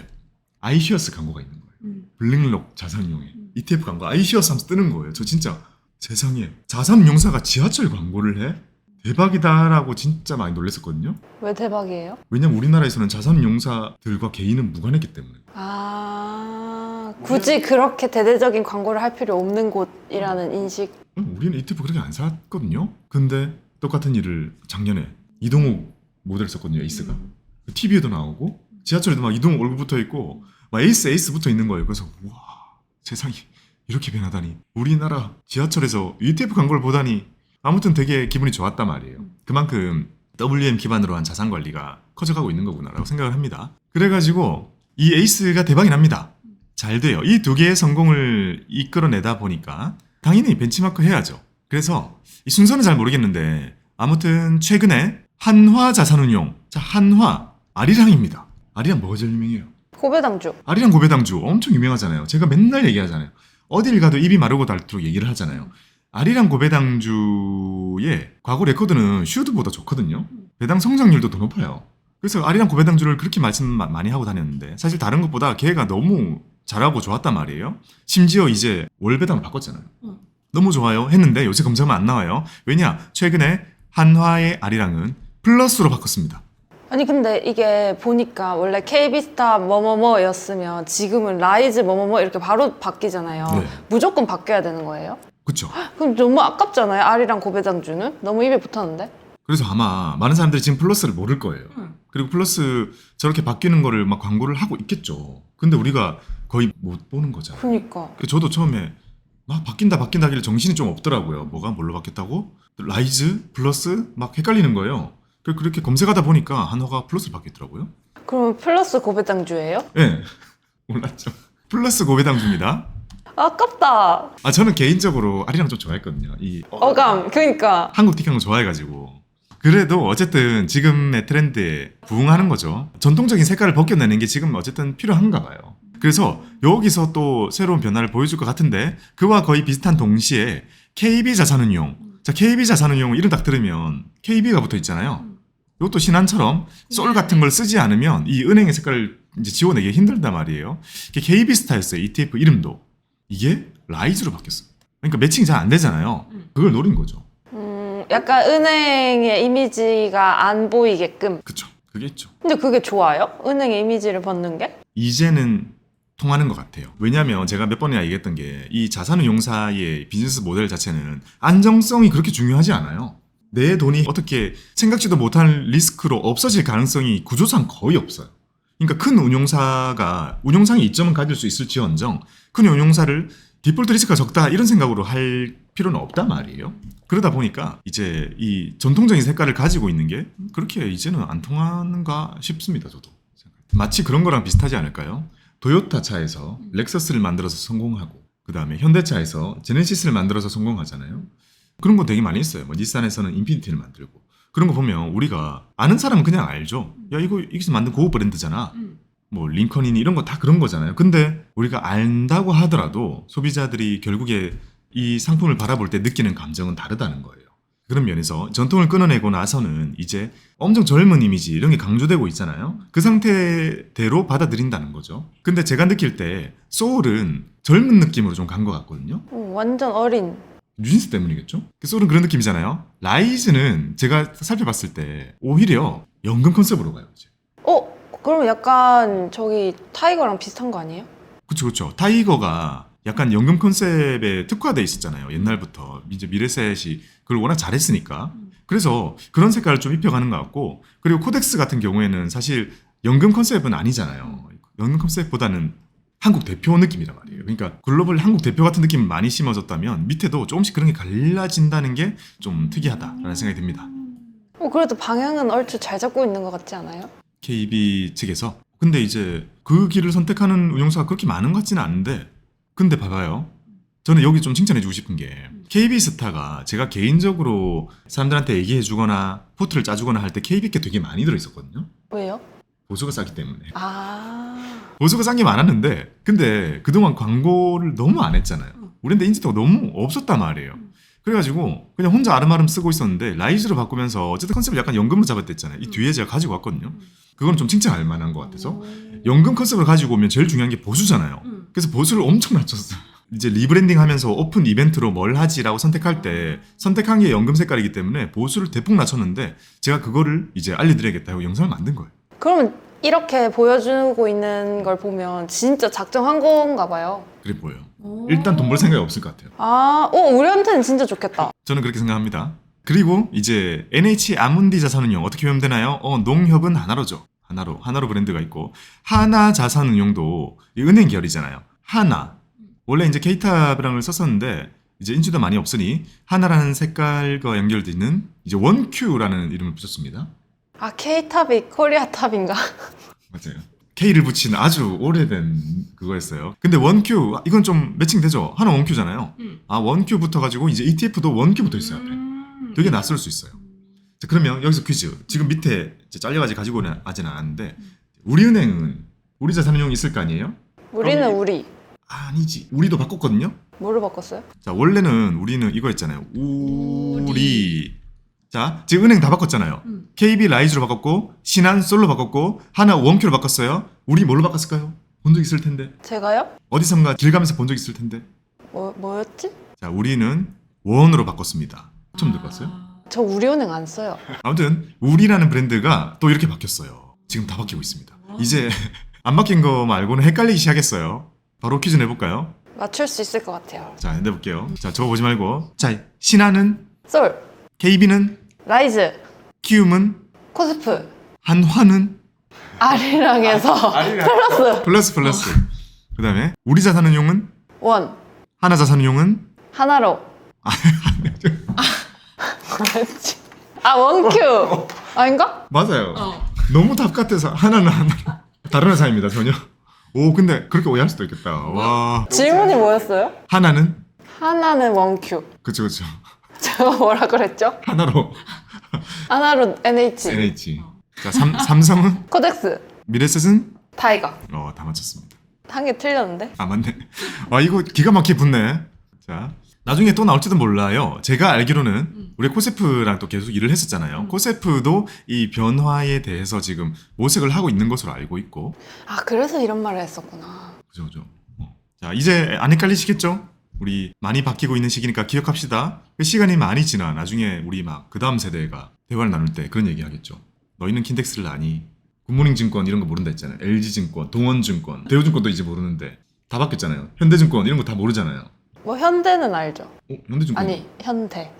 아이시어스 광고가 있는 거예요. 블랙록 자산운용의 ETF 광고 아이시어스 하면서 뜨는 거예요. 저 진짜 세상에 자산운용사가 지하철 광고를 해? 대박이다라고 진짜 많이 놀랐었거든요. 왜 대박이에요? 왜냐면 우리나라에서는 자산운용사들과 개인은 무관했기 때문에. 굳이 그렇게 대대적인 광고를 할 필요 없는 곳이라는 인식. 우리는 ETF 그렇게 안 샀거든요. 근데 똑같은 일을 작년에 이동욱 모델 썼거든요. 에이스가. TV에도 나오고 지하철에도 막 이동욱 얼굴 붙어있고 막 에이스 붙어 있는 거예요. 그래서 와 세상이 이렇게 변하다니. 우리나라 지하철에서 ETF 광고를 보다니 아무튼 되게 기분이 좋았단 말이에요. 그만큼 WM 기반으로 한 자산 관리가 커져가고 있는 거구나라고 생각을 합니다. 그래가지고 이 에이스가 대박이 납니다. 잘 돼요. 이 두 개의 성공을 이끌어내다 보니까 당연히 벤치마크 해야죠. 그래서 이 순서는 잘 모르겠는데 아무튼 최근에 한화자산운용, 자 한화 아리랑입니다. 아리랑 뭐가 제일 유명해요? 고배당주. 아리랑 고배당주 엄청 유명하잖아요. 제가 맨날 얘기하잖아요. 어딜 가도 입이 마르고 닳도록 얘기를 하잖아요. 아리랑 고배당주의 과거 레코드는 슈드보다 좋거든요. 배당 성장률도 더 높아요. 그래서 아리랑 고배당주를 그렇게 말씀 많이 하고 다녔는데 사실 다른 것보다 걔가 너무 잘하고 좋았단 말이에요. 심지어 이제 월배당을 바꿨잖아요. 너무 좋아요 했는데 요새 검색하면 안 나와요. 왜냐? 최근에 한화의 아리랑은 플러스로 바꿨습니다. 아니 근데 이게 보니까 원래 KB스타 뭐뭐뭐였으면 지금은 라이즈 뭐뭐뭐 이렇게 바로 바뀌잖아요. 네. 무조건 바뀌어야 되는 거예요? 그쵸? 그럼 너무 아깝잖아요. 아리랑 고배당주는? 너무 입에 붙었는데? 그래서 아마 많은 사람들이 지금 플러스를 모를 거예요. 그리고 플러스 저렇게 바뀌는 거를 막 광고를 하고 있겠죠. 근데 우리가 거의 못 보는 거잖아요. 그러니까. 저도 처음에 막 바뀐다 하길래 정신이 좀 없더라고요. 뭐가 뭘로 바뀌었다고? 라이즈? 플러스? 막 헷갈리는 거예요. 그렇게 검색하다 보니까 한화가 플러스를 바뀌었더라고요. 그러면 플러스 고배당주예요? 네. 몰랐죠. 플러스 고배당주입니다. 아깝다. 저는 개인적으로 아리랑 좀 좋아했거든요. 이 어감. 그러니까. 한국 티켓을 좋아해가지고. 그래도 어쨌든 지금의 트렌드에 부응하는 거죠. 전통적인 색깔을 벗겨내는 게 지금 어쨌든 필요한가 봐요. 그래서 여기서 또 새로운 변화를 보여줄 것 같은데 그와 거의 비슷한 동시에 KB자산운용. 자, KB자산운용 이름 딱 들으면 KB가 붙어 있잖아요. 이것도 신한처럼 솔 같은 걸 쓰지 않으면 이 은행의 색깔을 이제 지워내기 힘들단 말이에요. 이게 KB스타였어요. ETF 이름도. 이게 라이즈로 바뀌었어요. 그러니까 매칭이 잘 안 되잖아요. 그걸 노린 거죠. 약간 은행의 이미지가 안 보이게끔. 그쵸. 그게 있죠. 근데 그게 좋아요? 은행의 이미지를 벗는 게? 이제는 통하는 것 같아요. 왜냐하면 제가 몇 번이나 얘기했던 게 이 자산운용사의 비즈니스 모델 자체는 안정성이 그렇게 중요하지 않아요. 내 돈이 어떻게 생각지도 못한 리스크로 없어질 가능성이 구조상 거의 없어요. 그러니까 큰 운용사가 운용상의 이점은 가질 수 있을지언정 큰 운용사를 디폴트 리스크가 적다 이런 생각으로 할 필요는 없단 말이에요. 그러다 보니까 이제 이 전통적인 색깔을 가지고 있는 게 그렇게 이제는 안 통하는가 싶습니다. 저도. 마치 그런 거랑 비슷하지 않을까요? 도요타 차에서 렉서스를 만들어서 성공하고 그 다음에 현대차에서 제네시스를 만들어서 성공하잖아요. 그런 거 되게 많이 있어요. 뭐 닛산에서는 인피니티를 만들고 그런 거 보면 우리가 아는 사람은 그냥 알죠. 야 이거 여기서 만든 고급 브랜드잖아. 뭐 링컨이니 이런 거 다 그런 거잖아요. 근데 우리가 안다고 하더라도 소비자들이 결국에 이 상품을 바라볼 때 느끼는 감정은 다르다는 거예요. 그런 면에서 전통을 끊어내고 나서는 이제 엄청 젊은 이미지 이런 게 강조되고 있잖아요. 그 상태대로 받아들인다는 거죠. 근데 제가 느낄 때 소울은 젊은 느낌으로 좀 간 것 같거든요. 완전 어린. 뉴진스 때문이겠죠? 소울은 그런 느낌이잖아요. 라이즈는 제가 살펴봤을 때 오히려 연금 컨셉으로 가요. 이제. 그럼 약간 저기 타이거랑 비슷한 거 아니에요? 그쵸. 타이거가 약간 연금 컨셉에 특화돼 있었잖아요. 옛날부터. 이제 미래셋이 그걸 워낙 잘했으니까. 그래서 그런 색깔을 좀 입혀가는 것 같고, 그리고 코덱스 같은 경우에는 사실 연금 컨셉은 아니잖아요. 연금 컨셉보다는 한국 대표 느낌이란 말이에요. 그러니까 글로벌 한국 대표 같은 느낌이 많이 심어졌다면 밑에도 조금씩 그런 게 갈라진다는 게 좀 특이하다라는 생각이 듭니다. 그래도 방향은 얼추 잘 잡고 있는 것 같지 않아요? KB 측에서. 근데 이제 그 길을 선택하는 운용사가 그렇게 많은 것 같지는 않은데, 근데 봐봐요. 저는 여기 좀 칭찬해주고 싶은 게 KB스타가 제가 개인적으로 사람들한테 얘기해주거나 포트를 짜주거나 할 때 KB께 되게 많이 들어있었거든요. 왜요? 보수가 싸기 때문에. 보수가 싼 게 많았는데 근데 그동안 광고를 너무 안 했잖아요. 우리한테 인지도가 너무 없었단 말이에요. 그래가지고 그냥 혼자 아름아름 쓰고 있었는데 라이즈로 바꾸면서 어쨌든 컨셉을 약간 연금으로 잡았댔잖아요. 이 뒤에 제가 가지고 왔거든요. 그건 좀 칭찬할 만한 것 같아서 연금 컨셉을 가지고 오면 제일 중요한 게 보수잖아요. 그래서 보수를 엄청 낮췄어요. 이제 리브랜딩 하면서 오픈 이벤트로 뭘 하지라고 선택할 때 선택한 게 연금 색깔이기 때문에 보수를 대폭 낮췄는데 제가 그거를 이제 알려드려야겠다고 영상을 만든 거예요. 그러면 이렇게 보여주고 있는 걸 보면 진짜 작정한 건가 봐요. 그래 보여요. 일단 돈 벌 생각이 없을 것 같아요. 우리한테는 진짜 좋겠다. 저는 그렇게 생각합니다. 그리고 이제 NH 아문디 자산운용 어떻게 보면 되나요? 농협은 하나로죠. 하나로 브랜드가 있고 하나 자산운용도 은행 계열이잖아요. 하나 원래 이제 K탑이랑을 썼었는데 이제 인지도 많이 없으니 하나라는 색깔과 연결되어 있는 이제 원큐라는 이름을 붙였습니다. K탑이 코리아탑인가? 맞아요. K를 붙인 아주 오래된 그거였어요. 근데 원큐 이건 좀 매칭되죠. 하나 원큐잖아요. 원큐 붙어가지고 이제 ETF도 원큐 붙어 있어요. 앞에. 되게 낯설 수 있어요. 자, 그러면 여기서 퀴즈. 지금 밑에 이제 잘려가지고 가지고 하진 않았는데 우리은행은 우리 자산운용 있을 거 아니에요? 우리는 우리. 아니지. 우리도 바꿨거든요. 뭐를 바꿨어요? 자, 원래는 우리는 이거 했잖아요. 우리. 자, 지금 은행 다 바꿨잖아요. KB 라이즈로 바꿨고 신한 솔로 바꿨고 하나 원큐로 바꿨어요. 우리 뭘로 바꿨을까요? 본 적 있을 텐데. 제가요? 어디선가 길 가면서 본 적 있을 텐데. 뭐였지? 자, 우리는 원으로 바꿨습니다. 처음 들어봤어요? 저 우리은행 안 써요. 아무튼 우리라는 브랜드가 또 이렇게 바뀌었어요. 지금 다 바뀌고 있습니다. 이제 안 바뀐 거 말고는 헷갈리기 시작했어요. 바로 퀴즈 내볼까요? 맞출 수 있을 것 같아요. 자, 내볼게요. 자, 저거 보지 말고. 자, 신한은? 솔, KB는? 라이즈, 키움은? 코스프, 한화는? 아리랑에서 플러스, 플러스. 그 다음에 우리 자산운용은? 원, 하나 자산운용은? 하나로. 뭐였지? 원큐. 아닌가? 맞아요. 너무 답 같아서 하나는 하나. 다른 회사입니다, 전혀. 오, 근데 그렇게 오해할 수도 있겠다. 와. 질문이 뭐였어요? 하나는? 하나는 원큐. 그쵸. 제가 뭐라 그랬죠? 하나로 하나로 NH. NH. 자, 삼성은? 코덱스, 미래셋은? 타이거. 다 맞췄습니다. 한 개 틀렸는데? 맞네. 이거 기가 막히게 붙네. 자, 나중에 또 나올지도 몰라요. 제가 알기로는 우리 코세프랑 또 계속 일을 했었잖아요. 코세프도 이 변화에 대해서 지금 모색을 하고 있는 것으로 알고 있고. 아, 그래서 이런 말을 했었구나. 그죠. 자, 이제 안 헷갈리시겠죠? 우리 많이 바뀌고 있는 시기니까 기억합시다. 그 시간이 많이 지나 나중에 우리 막 그 다음 세대가 대화를 나눌 때 그런 얘기 하겠죠. 너희는 킨텍스를 아니? 굿모닝 증권 이런 거 모른다 했잖아요. LG증권, 동원증권, 대우증권도 이제 모르는데 다 바뀌었잖아요. 현대증권 이런 거 다 모르잖아요. 뭐 현대는 알죠? 현대증권? 아니, 현대.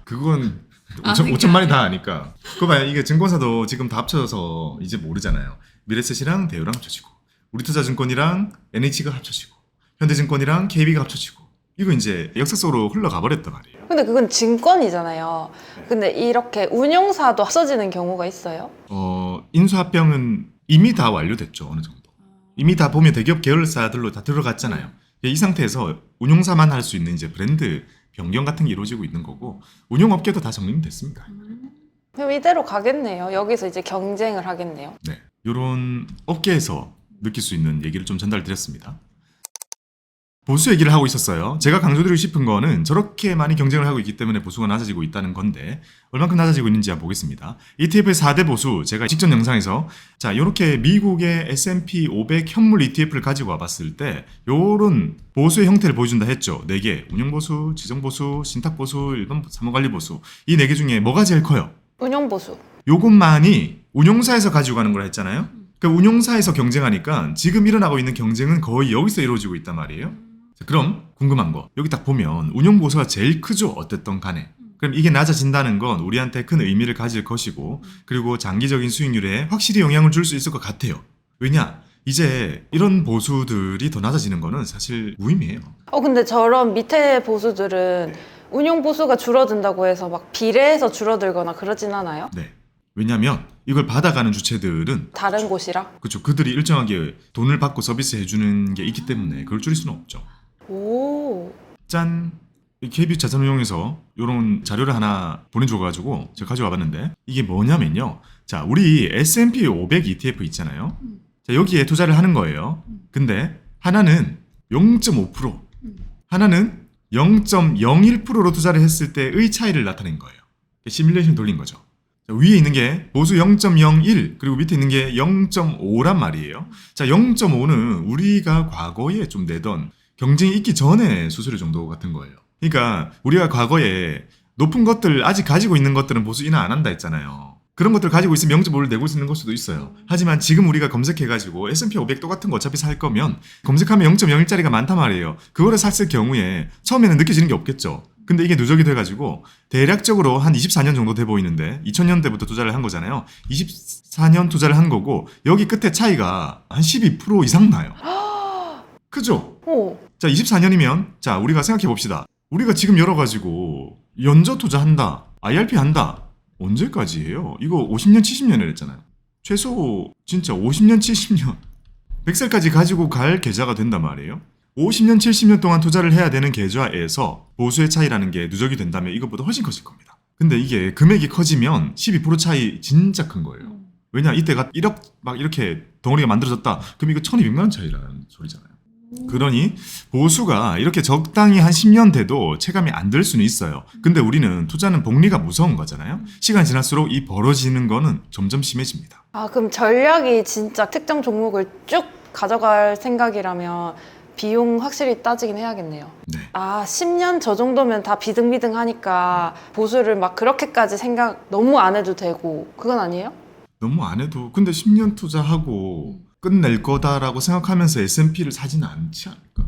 그건 5천만이 다 아니까. 그거 봐요. 이게 증권사도 지금 다 합쳐서 이제 모르잖아요. 미래셋이랑 대우랑 합쳐지고 우리투자증권이랑 NH가 합쳐지고 현대증권이랑 KB가 합쳐지고 이거 이제 역사 속으로 흘러가 버렸단 말이에요. 근데 그건 증권이잖아요. 근데 이렇게 운용사도 없어지는 경우가 있어요? 인수합병은 이미 다 완료됐죠. 어느 정도. 이미 다 보면 대기업 계열사들로 다 들어갔잖아요. 이 상태에서 운용사만 할 수 있는 이제 브랜드 변경 같은 게 이루어지고 있는 거고 운용업계도 다 정리됐습니다. 그럼 이대로 가겠네요. 여기서 이제 경쟁을 하겠네요. 네, 이런 업계에서 느낄 수 있는 얘기를 좀 전달드렸습니다. 보수 얘기를 하고 있었어요. 제가 강조드리고 싶은 거는 저렇게 많이 경쟁을 하고 있기 때문에 보수가 낮아지고 있다는 건데 얼만큼 낮아지고 있는지 한번 보겠습니다. ETF의 4대 보수 제가 직전 영상에서 자 이렇게 미국의 S&P 500 현물 ETF를 가지고 와봤을 때 요런 보수의 형태를 보여준다 했죠. 4개 운용보수, 지정보수, 신탁보수, 일반 사무관리보수 이 4개 중에 뭐가 제일 커요? 운용보수. 요것만이 운용사에서 가지고 가는 거라 했잖아요. 그 운용사에서 경쟁하니까 지금 일어나고 있는 경쟁은 거의 여기서 이루어지고 있단 말이에요. 자, 그럼 궁금한 거 여기 딱 보면 운용보수가 제일 크죠. 어쨌든 간에. 그럼 이게 낮아진다는 건 우리한테 큰 의미를 가질 것이고 그리고 장기적인 수익률에 확실히 영향을 줄 수 있을 것 같아요. 왜냐? 이제 이런 보수들이 더 낮아지는 거는 사실 무의미해요. 근데 저런 밑에 보수들은 운용보수가 줄어든다고 해서 막 비례해서 줄어들거나 그러진 않아요? 네. 왜냐면 이걸 받아가는 주체들은 다른 곳이라? 그렇죠. 그들이 일정하게 돈을 받고 서비스 해주는 게 있기 때문에 그걸 줄일 수는 없죠. 오. 짠! KB 자산운용에서 이런 자료를 하나 보내줘가지고 제가 가져와 봤는데 이게 뭐냐면요. 자, 우리 S&P 500 ETF 있잖아요. 자, 여기에 투자를 하는 거예요. 근데 하나는 0.5%, 하나는 0.01%로 투자를 했을 때의 차이를 나타낸 거예요. 시뮬레이션 돌린 거죠. 자, 위에 있는 게 보수 0.01 그리고 밑에 있는 게 0.5란 말이에요. 자, 0.5는 우리가 과거에 좀 내던 경쟁이 있기 전에 수수료 정도 같은 거예요. 그러니까 우리가 과거에 높은 것들 아직 가지고 있는 것들은 보수 인하 안 한다 했잖아요. 그런 것들 가지고 있으면 0.5를 내고 있는 걸 수도 있어요. 하지만 지금 우리가 검색해가지고 S&P 500 똑같은 거 어차피 살 거면 검색하면 0.01짜리가 많단 말이에요. 그거를 샀을 경우에 처음에는 느껴지는 게 없겠죠. 근데 이게 누적이 돼가지고 대략적으로 한 24년 정도 돼 보이는데 2000년대부터 투자를 한 거잖아요. 24년 투자를 한 거고 여기 끝에 차이가 한 12% 이상 나요. 그죠? 오. 자, 24년이면 자 우리가 생각해 봅시다. 우리가 지금 열어가지고 연저 투자한다, IRP 한다. 언제까지예요? 이거 50년, 70년을 했잖아요. 최소 진짜 50년, 70년 100살까지 가지고 갈 계좌가 된단 말이에요. 50년, 70년 동안 투자를 해야 되는 계좌에서 보수의 차이라는 게 누적이 된다면 이것보다 훨씬 커질 겁니다. 근데 이게 금액이 커지면 12% 차이 진짜 큰 거예요. 왜냐 이때가 1억 막 이렇게 덩어리가 만들어졌다. 그럼 이거 1200만 원 차이라는 소리잖아요. 그러니 보수가 이렇게 적당히 한 10년 돼도 체감이 안 될 수는 있어요. 근데 우리는 투자는 복리가 무서운 거잖아요. 시간이 지날수록 이 벌어지는 거는 점점 심해집니다. 아, 그럼 전략이 진짜 특정 종목을 쭉 가져갈 생각이라면 비용 확실히 따지긴 해야겠네요. 네. 아, 10년 저 정도면 다 비등비등하니까 보수를 막 그렇게까지 생각 너무 안 해도 되고 그건 아니에요? 너무 안 해도 근데 10년 투자하고 끝낼 거다라고 생각하면서 S&P를 사지는 않지 않을까?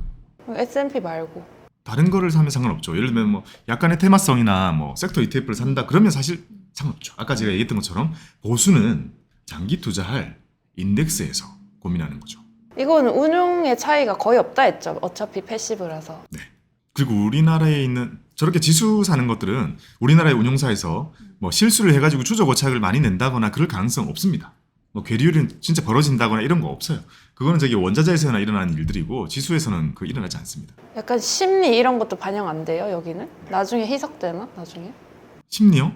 S&P 말고. 다른 거를 사면 상관없죠. 예를 들면 뭐 약간의 테마성이나 뭐 섹터 ETF를 산다 그러면 사실 상관없죠. 아까 제가 얘기했던 것처럼 보수는 장기 투자할 인덱스에서 고민하는 거죠. 이거는 운용의 차이가 거의 없다 했죠. 어차피 패시브라서. 네. 그리고 우리나라에 있는 저렇게 지수 사는 것들은 우리나라의 운용사에서 뭐 실수를 해가지고 추적 오차익을 많이 낸다거나 그럴 가능성 없습니다. 뭐 괴리율은 진짜 벌어진다거나 이런 거 없어요. 그거는 저기 원자재에서나 일어나는 일들이고 지수에서는 그 일어나지 않습니다. 약간 심리 이런 것도 반영 안 돼요, 여기는? 나중에 희석되나? 나중에? 심리요?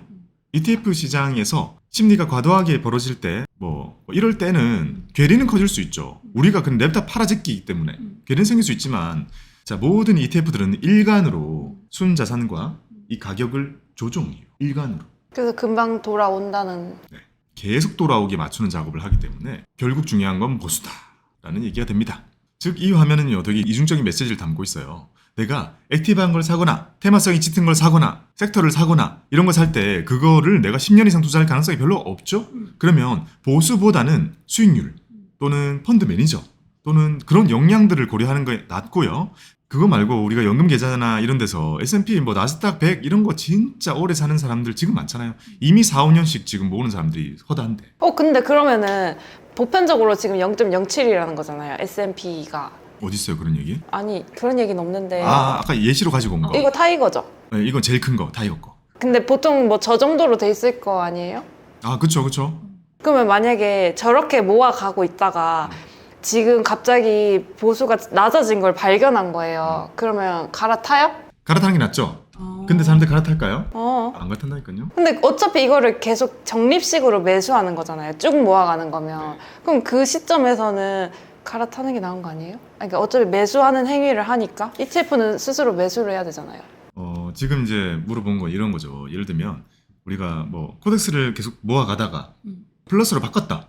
ETF 시장에서 심리가 과도하게 벌어질 때 뭐 이럴 때는 괴리는 커질 수 있죠. 우리가 그냥 냅다 팔아제끼기 때문에 괴리는 생길 수 있지만 자, 모든 ETF들은 일간으로 순자산과 이 가격을 조종해요. 일간으로. 그래서 금방 돌아온다는. 계속 돌아오게 맞추는 작업을 하기 때문에 결국 중요한 건 보수다라는 얘기가 됩니다. 즉, 이 화면은요, 되게 이중적인 메시지를 담고 있어요. 내가 액티브한 걸 사거나 테마성이 짙은 걸 사거나 섹터를 사거나 이런 거 살 때 그거를 내가 10년 이상 투자할 가능성이 별로 없죠? 그러면 보수보다는 수익률 또는 펀드 매니저 또는 그런 역량들을 고려하는 게 낫고요. 그거 말고 우리가 연금 계좌나 이런 데서 S&P 뭐 나스닥 100 이런 거 진짜 오래 사는 사람들 지금 많잖아요. 이미 4, 5년씩 지금 모으는 사람들이 허다한데. 근데 그러면은 보편적으로 지금 0.07이라는 거잖아요. S&P가. 어딨어요 그런 얘기? 아니 그런 얘기는 없는데. 아까 예시로 가지고 온 거. 이거 타이거죠? 네, 이건 제일 큰 거, 타이거 거. 근데 보통 뭐 저 정도로 돼 있을 거 아니에요? 아, 그쵸. 그러면 만약에 저렇게 모아가고 있다가 지금 갑자기 보수가 낮아진 걸 발견한 거예요. 그러면 갈아타요? 갈아타는 게 낫죠? 근데 사람들 갈아탈까요? 어. 안 갈아탄다니까요. 근데 어차피 이거를 계속 적립식으로 매수하는 거잖아요. 쭉 모아가는 거면. 그럼 그 시점에서는 갈아타는 게 나은 거 아니에요? 그러니까 어차피 매수하는 행위를 하니까 ETF는 스스로 매수를 해야 되잖아요. 지금 이제 물어본 거 이런 거죠. 예를 들면 우리가 뭐 코덱스를 계속 모아가다가 플러스로 바꿨다.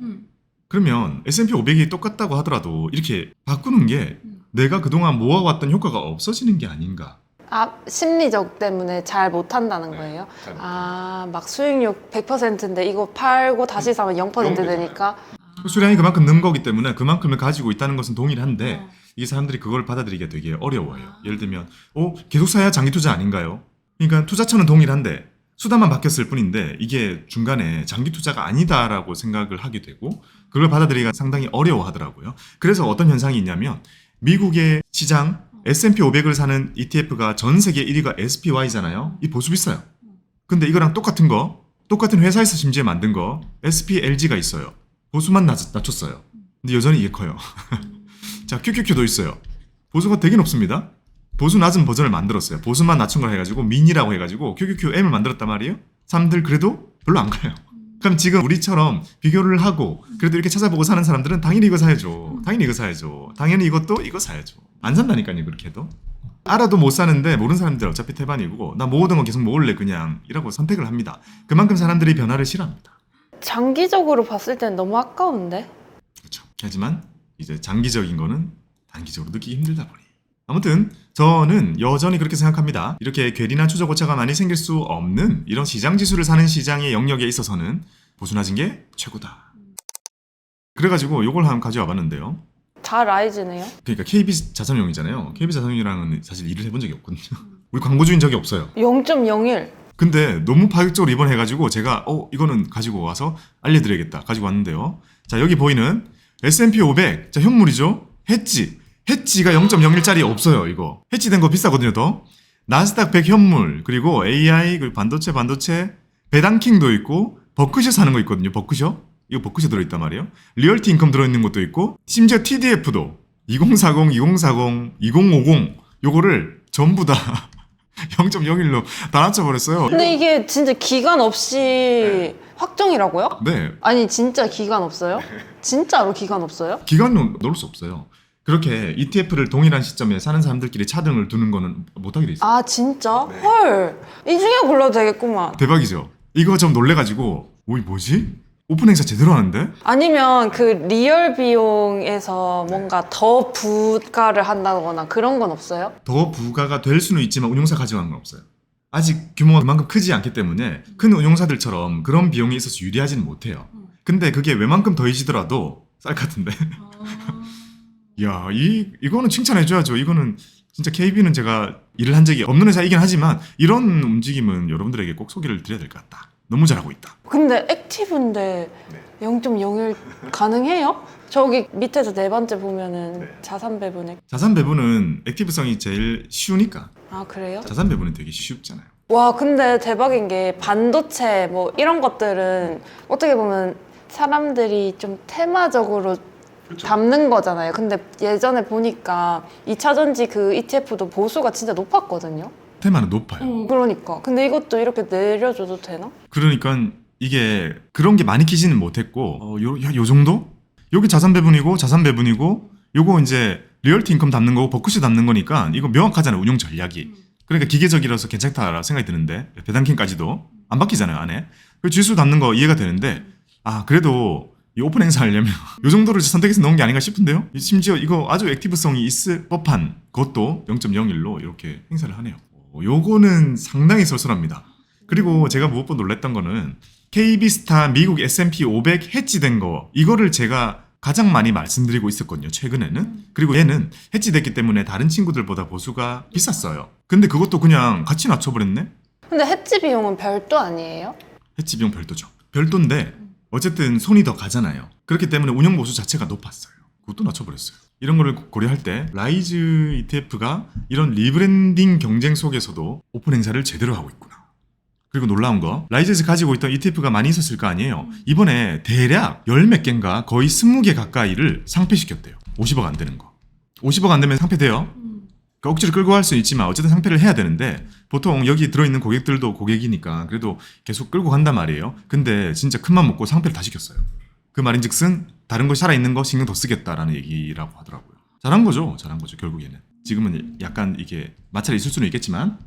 그러면 S&P 500이 똑같다고 하더라도 이렇게 바꾸는 게 내가 그동안 모아왔던 효과가 없어지는 게 아닌가. 심리적 때문에 잘 못한다는 거예요? 막 수익률 100%인데 이거 팔고 다시 사면 0% 되니까? 수량이 그만큼 는 거기 때문에 그만큼을 가지고 있다는 것은 동일한데 이게 사람들이 그걸 받아들이기가 되게 어려워요. 예를 들면 계속 사야 장기 투자 아닌가요? 그러니까 투자처는 동일한데 수단만 바뀌었을 뿐인데 이게 중간에 장기 투자가 아니다라고 생각을 하게 되고 그걸 받아들이기가 상당히 어려워하더라고요. 그래서 어떤 현상이 있냐면 미국의 시장 S&P 500을 사는 ETF가 전 세계 1위가 SPY잖아요. 이 보수 비싸요. 근데 이거랑 똑같은 회사에서 심지어 만든 거 SPLG가 있어요. 보수만 낮췄어요. 근데 여전히 이게 커요. 자, QQQ도 있어요. 보수가 되게 높습니다. 보수 낮은 버전을 만들었어요. 보수만 낮춘 걸 해가지고 미니라고 해가지고 QQQM을 만들었단 말이에요. 사람들 그래도 별로 안 가요. 그럼 지금 우리처럼 비교를 하고 그래도 이렇게 찾아보고 사는 사람들은 당연히 이거 사야죠. 당연히 이것도 이거 사야죠. 안 산다니까요, 그렇게 해도. 알아도 못 사는데 모르는 사람들 어차피 태반이고 나 모으던 거 계속 모을래 그냥 이라고 선택을 합니다. 그만큼 사람들이 변화를 싫어합니다. 장기적으로 봤을 땐 너무 아까운데? 그렇죠. 하지만 이제 장기적인 거는 단기적으로 느끼기 힘들다 보니. 아무튼 저는 여전히 그렇게 생각합니다. 이렇게 괴리나 추적 오차가 많이 생길 수 없는 이런 시장 지수를 사는 시장의 영역에 있어서는 보수 낮은 게 최고다. 그래가지고 요걸 한번 가져와 봤는데요. 다 라이즈네요? 그러니까 KB 자산용이잖아요. KB 자산용이랑은 사실 일을 해본 적이 없거든요. 우리 광고주인 적이 없어요. 0.01. 근데 너무 파격적으로 이번 해가지고 제가 이거는 가지고 와서 알려드려야겠다 가지고 왔는데요. 자, 여기 보이는 S&P 500 자, 현물이죠. 해지가 0.01짜리 없어요. 이거 해지된 거 비싸거든요. 더 나스닥 100 현물 그리고 AI 그리고 반도체 배당킹도 있고 버크셔 사는 거 있거든요. 버크셔 이거 버크셔 들어있단 말이에요. 리얼티 인컴 들어있는 것도 있고 심지어 TDF도 2040, 2050 요거를 전부 다 0.01로 다 낮춰버렸어요. 근데 이게 진짜 기간 없이 확정이라고요? 네. 아니 진짜 기간 없어요? 진짜로 기간 없어요? 기간은 넣을 수 없어요. 그렇게 ETF를 동일한 시점에 사는 사람들끼리 차등을 두는 거는 못하게 돼 있어요. 진짜? 네. 헐. 이 중에 골라도 되겠구만. 대박이죠. 이거 좀 놀래가지고 뭐지? 오픈 행사 제대로 하는데? 아니면 그 리얼 비용에서 뭔가 더 부가를 한다거나 그런 건 없어요? 더 부가가 될 수는 있지만 운용사 가져가는 건 없어요. 아직 규모가 그만큼 크지 않기 때문에 큰 운용사들처럼 그런 비용이 있어서 유리하지는 못해요. 근데 그게 웬만큼 더해지더라도 쌀 것 같은데. 이야, 이거는 칭찬해줘야죠. 이거는 진짜 KB는 제가 일을 한 적이 없는 회사이긴 하지만 이런 움직임은 여러분들에게 꼭 소개를 드려야 될 것 같다. 너무 잘하고 있다. 근데 액티브인데 0.01 가능해요? 저기 밑에서 네 번째 보면은 자산 배분액. 자산 배분은 액티브성이 제일 쉬우니까. 그래요? 자산 배분은 되게 쉽잖아요. 와, 근데 대박인 게 반도체 뭐 이런 것들은 어떻게 보면 사람들이 좀 테마적으로 담는 거잖아요. 근데 예전에 보니까 2차전지 그 ETF도 보수가 진짜 높았거든요. 테마는 높아요. 그러니까. 근데 이것도 이렇게 내려줘도 되나? 그러니까 이게 그런 게 많이 키지는 못했고 요 정도? 여기 자산 배분이고 요거 이제 리얼티 인컴 담는 거고 버크셔 담는 거니까 이거 명확하잖아요. 운용 전략이. 그러니까 기계적이라서 괜찮다라고 생각이 드는데 배당킹까지도 안 바뀌잖아요. 안에. 그 지수 담는 거 이해가 되는데 그래도 이 오픈 행사 하려면 이 정도를 선택해서 넣은 게 아닌가 싶은데요. 심지어 이거 아주 액티브성이 있을 법한 것도 0.01로 이렇게 행사를 하네요. 요거는 상당히 쏠쏠합니다. 그리고 제가 무엇보다 놀랬던 거는 KB스타 미국 S&P 500 해지된 거 이거를 제가 가장 많이 말씀드리고 있었거든요. 최근에는. 그리고 얘는 해지됐기 때문에 다른 친구들보다 보수가 비쌌어요. 근데 그것도 그냥 같이 낮춰버렸네. 근데 해지 비용은 별도 아니에요? 해지 비용 별도죠. 별도인데 어쨌든 손이 더 가잖아요. 그렇기 때문에 운영 보수 자체가 높았어요. 그것도 낮춰버렸어요. 이런 거를 고려할 때 라이즈 ETF가 이런 리브랜딩 경쟁 속에서도 오픈 행사를 제대로 하고 있구나. 그리고 놀라운 거 라이즈에서 가지고 있던 ETF가 많이 있었을 거 아니에요. 이번에 대략 10몇 개인가 거의 20개 가까이를 상폐시켰대요. 50억 안 되는 거. 50억 안 되면 상폐돼요. 그러니까 억지로 끌고 갈 수 있지만 어쨌든 상폐를 해야 되는데 보통 여기 들어있는 고객들도 고객이니까 그래도 계속 끌고 간단 말이에요. 근데 진짜 큰맘 먹고 상폐를 다 시켰어요. 그 말인즉슨 다른 거 살아있는 거 신경 더 쓰겠다라는 얘기라고 하더라고요. 잘한 거죠. 결국에는. 지금은 약간 이게 마찰이 있을 수는 있겠지만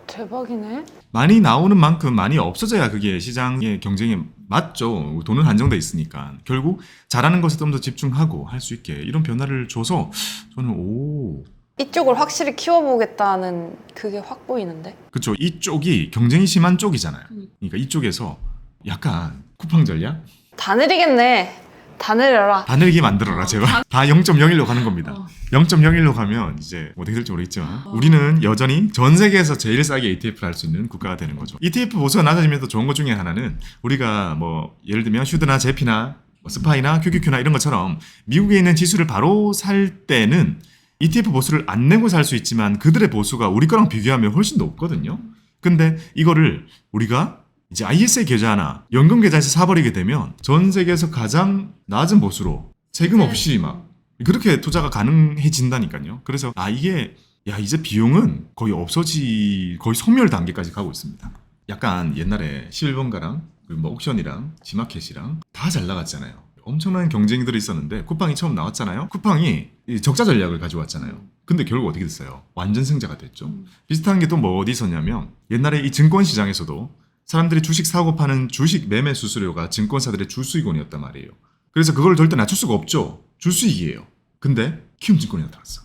대박이네. 많이 나오는 만큼 많이 없어져야 그게 시장의 경쟁에 맞죠. 돈은 한정돼 있으니까. 결국 잘하는 것에 좀 더 집중하고 할 수 있게 이런 변화를 줘서 저는 이쪽을 확실히 키워보겠다는 그게 확 보이는데. 그쵸. 이쪽이 경쟁이 심한 쪽이잖아요. 그러니까 이쪽에서 약간 쿠팡 전략? 다 내리겠네. 다 내려라. 다 내리게 만들어라 제발. 다 0.01로 가는 겁니다. 0.01로 가면 이제 어떻게 될지 모르겠지만 우리는 여전히 전 세계에서 제일 싸게 ETF를 할 수 있는 국가가 되는 거죠. ETF 보수가 낮아지면서 좋은 것 중에 하나는 우리가 뭐 예를 들면 슈드나 제피나 스파이나 QQQ나 이런 것처럼 미국에 있는 지수를 바로 살 때는 ETF 보수를 안 내고 살 수 있지만 그들의 보수가 우리 거랑 비교하면 훨씬 높거든요. 근데 이거를 우리가 이제 ISA 계좌나 연금 계좌에서 사버리게 되면 전 세계에서 가장 낮은 보수로 세금 없이 막 그렇게 투자가 가능해진다니까요. 그래서 이게 이제 비용은 거의 거의 소멸 단계까지 가고 있습니다. 약간 옛날에 11번가랑 뭐 옥션이랑 지마켓이랑 다 잘 나갔잖아요. 엄청난 경쟁들이 있었는데 쿠팡이 처음 나왔잖아요. 쿠팡이 적자 전략을 가져왔잖아요. 근데 결국 어떻게 됐어요? 완전 승자가 됐죠. 비슷한 게 또 뭐 어디 있었냐면 옛날에 이 증권 시장에서도 사람들이 주식 사고 파는 주식 매매 수수료가 증권사들의 주수익원이었단 말이에요. 그래서 그걸 절대 낮출 수가 없죠. 주수익이에요. 근데 키움증권이 나타났어.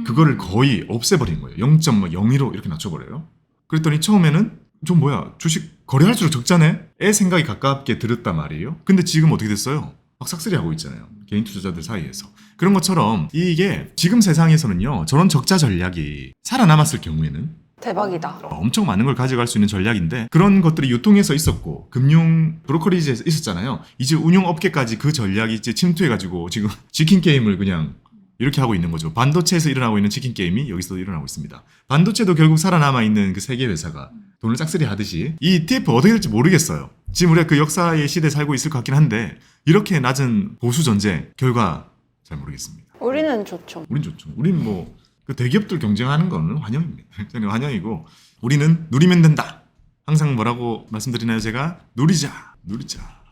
그거를 거의 없애버린 거예요. 0.02로 이렇게 낮춰버려요. 그랬더니 처음에는 좀 주식 거래할수록 적자네? 애 생각이 가깝게 들었단 말이에요. 근데 지금 어떻게 됐어요? 막 싹쓸이 하고 있잖아요. 개인 투자자들 사이에서. 그런 것처럼 이게 지금 세상에서는요. 저런 적자 전략이 살아남았을 경우에는 대박이다. 엄청 많은 걸 가져갈 수 있는 전략인데 그런 것들이 유통에서 있었고 금융 브로커리지에서 있었잖아요. 이제 운용업계까지 그 전략이 이제 침투해가지고 지금 치킨 게임을 그냥 이렇게 하고 있는 거죠. 반도체에서 일어나고 있는 치킨 게임이 여기서도 일어나고 있습니다. 반도체도 결국 살아남아 있는 그 세 개 회사가 돈을 짝쓸이 하듯이 이 ETF 어떻게 될지 모르겠어요. 지금 우리가 그 역사의 시대에 살고 있을 것 같긴 한데 이렇게 낮은 보수 전제 결과 잘 모르겠습니다. 우리는 좋죠. 우린 좋죠. 우린 뭐 그 대기업들 경쟁하는 거는 환영입니다. 저는 환영이고 우리는 누리면 된다. 항상 뭐라고 말씀드리나요? 제가 누리자.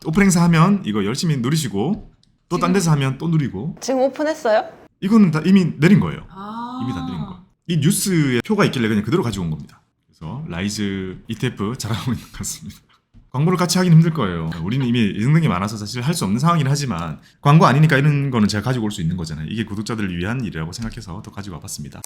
오픈 행사 하면 이거 열심히 누리시고 또 딴 데서 하면 또 누리고. 지금 오픈했어요? 이거는 다 이미 내린 거예요. 이미 다 내린 거. 이 뉴스에 표가 있길래 그냥 그대로 가지고 온 겁니다. 그래서 라이즈 ETF 잘하고 있는 것 같습니다. 광고를 같이 하긴 힘들 거예요. 우리는 이미 등등이 많아서 사실 할 수 없는 상황이긴 하지만 광고 아니니까 이런 거는 제가 가지고 올 수 있는 거잖아요. 이게 구독자들을 위한 일이라고 생각해서 또 가지고 와봤습니다.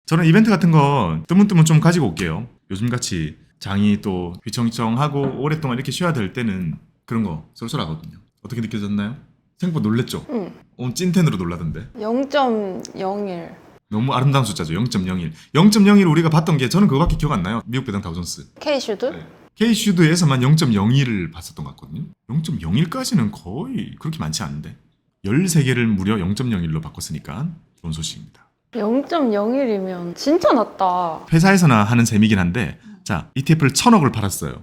저는 이벤트 같은 거 뜨문뜨문 좀 가지고 올게요. 요즘같이 장이 또 휘청휘청하고 오랫동안 이렇게 쉬어야 될 때는 그런 거 쏠쏠하거든요. 어떻게 느껴졌나요? 생각보다 놀랬죠? 응. 찐텐으로 놀라던데. 0.01. 너무 아름다운 숫자죠. 0.01. 0.01 우리가 봤던 게 저는 그거밖에 기억 안 나요. 미국 배당 다우존스. K슈드? 네. K슈드에서만 0.01을 봤었던 것 같거든요. 0.01까지는 거의 그렇게 많지 않은데 13개를 무려 0.01로 바꿨으니까 좋은 소식입니다. 0.01이면 진짜 낮다. 회사에서나 하는 셈이긴 한데 자 ETF를 1000억을 팔았어요.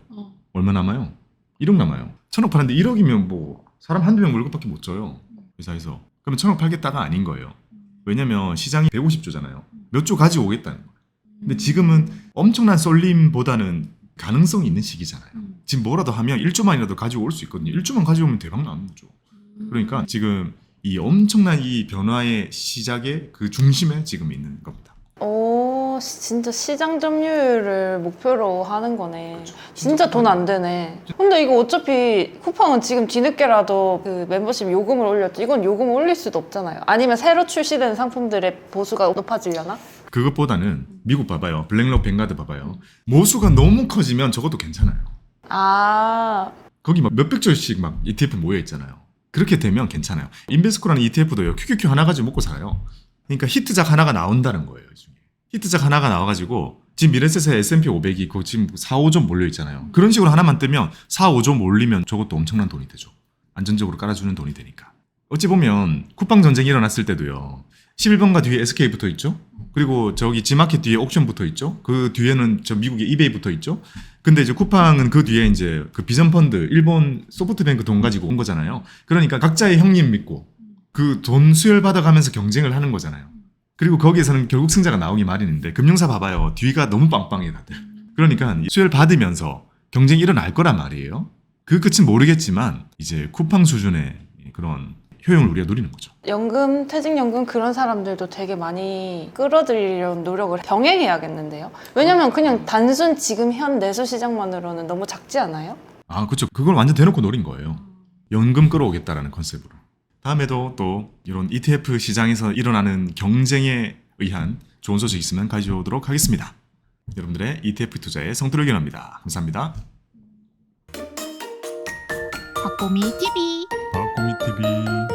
얼마 남아요? 1억 남아요. 1000억 팔았는데 1억이면 뭐 사람 한두 명 월급밖에 못 줘요. 회사에서. 그러면 1000억 팔겠다가 아닌 거예요. 왜냐면 시장이 150조잖아요. 몇 조 가지고 오겠다는 거예요. 근데 지금은 엄청난 쏠림보다는 가능성이 있는 시기잖아요. 지금 뭐라도 하면 1조만이라도 가지고 올 수 있거든요. 1조만 가지고 오면 대박 나는 거죠. 그러니까 지금 이 엄청난 이 변화의 시작의 그 중심에 지금 있는 겁니다. 오, 진짜 시장 점유율을 목표로 하는 거네. 그렇죠. 진짜 돈 안 되네. 근데 이거 어차피 쿠팡은 지금 뒤늦게라도 그 멤버십 요금을 올렸지. 이건 요금을 올릴 수도 없잖아요. 아니면 새로 출시되는 상품들의 보수가 높아지려나? 그것보다는 미국 봐봐요. 블랙록 뱅가드 봐봐요. 모수가 너무 커지면 저것도 괜찮아요. 아, 거기 막 몇백 조씩 막 ETF 모여 있잖아요. 그렇게 되면 괜찮아요. 인베스코라는 ETF도요. QQQ 하나 가지고 먹고 살아요. 그러니까 히트작 하나가 나온다는 거예요. 이 중에. 히트작 하나가 나와가지고 지금 미래세세 S&P 500이 그 지금 4, 5점 몰려 있잖아요. 그런 식으로 하나만 뜨면 4, 5점 올리면 저것도 엄청난 돈이 되죠. 안전적으로 깔아주는 돈이 되니까. 어찌 보면 쿠팡 전쟁이 일어났을 때도요. 11번가 뒤에 SK 붙어 있죠. 그리고 저기 지마켓 뒤에 옥션 붙어 있죠. 그 뒤에는 저 미국의 이베이 붙어 있죠. 근데 이제 쿠팡은 그 뒤에 이제 그 비전 펀드 일본 소프트뱅크 돈 가지고 온 거잖아요. 그러니까 각자의 형님 믿고 그 돈 수혈 받아가면서 경쟁을 하는 거잖아요. 그리고 거기에서는 결국 승자가 나오기 마련인데 금융사 봐봐요. 뒤가 너무 빵빵해 다들. 그러니까 수혈 받으면서 경쟁이 일어날 거란 말이에요. 그 끝은 모르겠지만 이제 쿠팡 수준의 그런 효용을 우리가 누리는 거죠. 연금, 퇴직연금 그런 사람들도 되게 많이 끌어들이려는 노력을 병행해야겠는데요. 왜냐면 그냥 단순 지금 현 내수 시장만으로는 너무 작지 않아요? 아, 그렇죠. 그걸 완전 대놓고 노린 거예요. 연금 끌어오겠다라는 컨셉으로. 다음에도 또 이런 ETF 시장에서 일어나는 경쟁에 의한 좋은 소식 있으면 가져오도록 하겠습니다. 여러분들의 ETF 투자에 성토를 기원합니다. 감사합니다. 박보미 TV 박고미 TV